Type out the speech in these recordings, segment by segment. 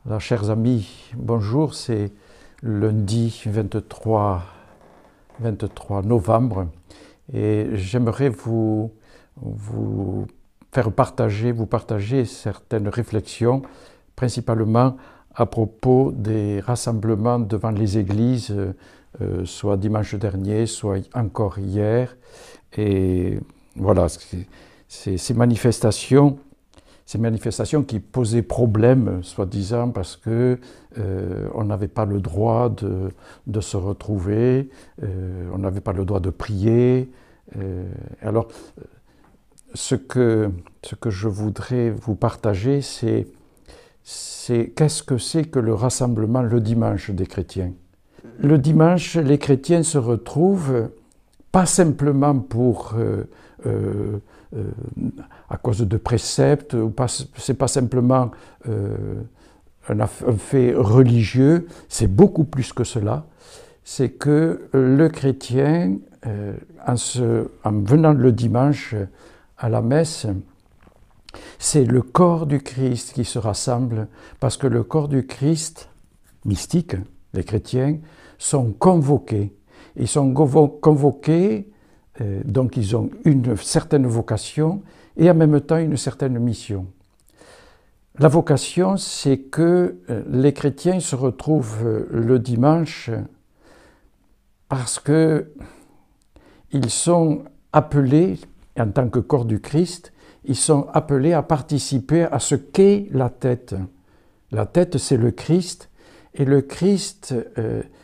Alors, chers amis, bonjour, c'est lundi 23 novembre et j'aimerais vous partager certaines réflexions, principalement à propos des rassemblements devant les églises, soit dimanche dernier, soit encore hier. Et voilà, ces manifestations qui posaient problème, soi-disant, parce que on n'avait pas le droit de se retrouver, on n'avait pas le droit de prier. Alors, ce que je voudrais vous partager, c'est qu'est-ce que c'est que le rassemblement le dimanche des chrétiens. Le dimanche, les chrétiens se retrouvent pas simplement à cause de préceptes, c'est pas simplement un fait religieux, c'est beaucoup plus que cela. C'est que le chrétien, en venant le dimanche à la messe, c'est le corps du Christ qui se rassemble, parce que le corps du Christ, mystique, les chrétiens, sont convoqués. Ils sont convoqués, donc ils ont une certaine vocation et en même temps une certaine mission. La vocation, c'est que les chrétiens se retrouvent le dimanche parce qu'ils sont appelés, en tant que corps du Christ, ils sont appelés à participer à ce qu'est la tête. La tête, c'est le Christ, et le Christ,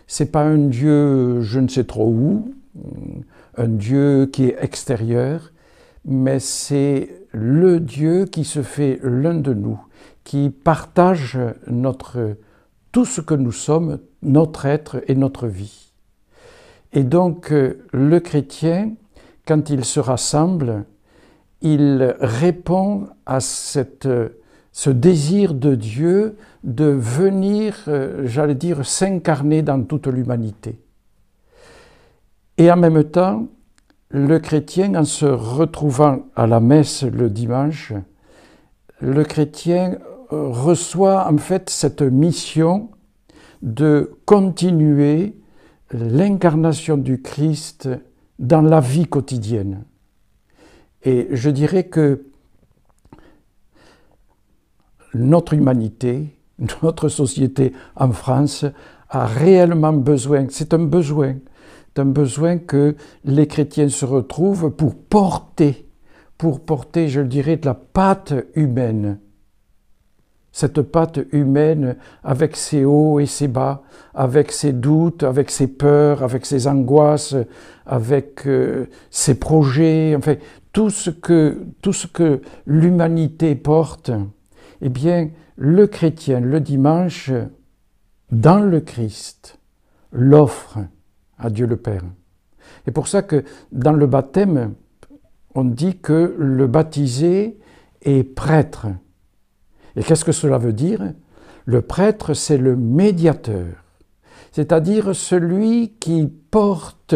c'est pas un Dieu je ne sais trop où, un Dieu qui est extérieur, mais c'est le Dieu qui se fait l'un de nous, qui partage tout ce que nous sommes, notre être et notre vie. Et donc, le chrétien, quand il se rassemble, il répond à ce désir de Dieu de venir, s'incarner dans toute l'humanité. Et en même temps, le chrétien, en se retrouvant à la messe le dimanche, le chrétien reçoit en fait cette mission de continuer l'incarnation du Christ dans la vie quotidienne. Et je dirais que notre humanité, notre société en France a réellement besoin, c'est un besoin que les chrétiens se retrouvent pour porter, je le dirais, de la pâte humaine. Cette pâte humaine avec ses hauts et ses bas, avec ses doutes, avec ses peurs, avec ses angoisses, avec ses projets, enfin, tout ce que l'humanité porte, eh bien, le chrétien, le dimanche, dans le Christ, l'offre à Dieu le Père. Et pour ça que dans le baptême, on dit que le baptisé est prêtre. Et qu'est-ce que cela veut dire? Le prêtre, c'est le médiateur, c'est-à-dire celui qui porte,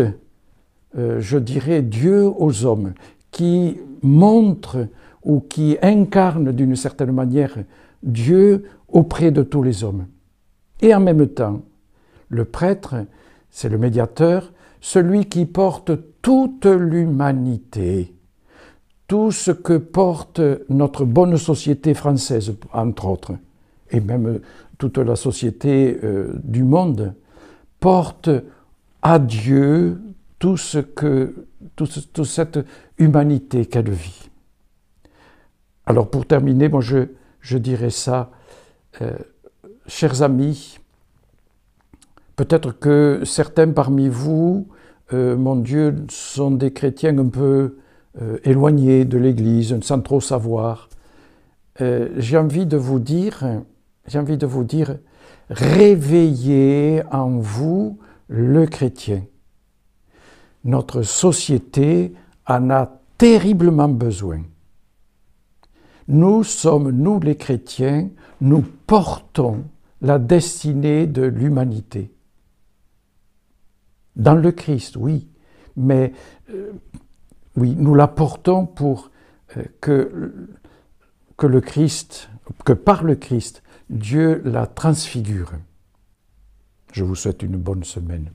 Dieu aux hommes, qui montre ou qui incarne d'une certaine manière Dieu auprès de tous les hommes. Et en même temps, le prêtre, c'est le médiateur, celui qui porte toute l'humanité, tout ce que porte notre bonne société française, entre autres, et même toute la société du monde, porte à Dieu toute cette humanité qu'elle vit. Alors pour terminer, moi je dirais ça, chers amis, peut-être que certains parmi vous, mon Dieu, sont des chrétiens un peu éloignés de l'Église, sans trop savoir. J'ai envie de vous dire, réveillez en vous le chrétien. Notre société en a terriblement besoin. Nous les chrétiens, nous portons la destinée de l'humanité. Dans le Christ, oui, mais oui, nous la portons pour que par le Christ, Dieu la transfigure. Je vous souhaite une bonne semaine.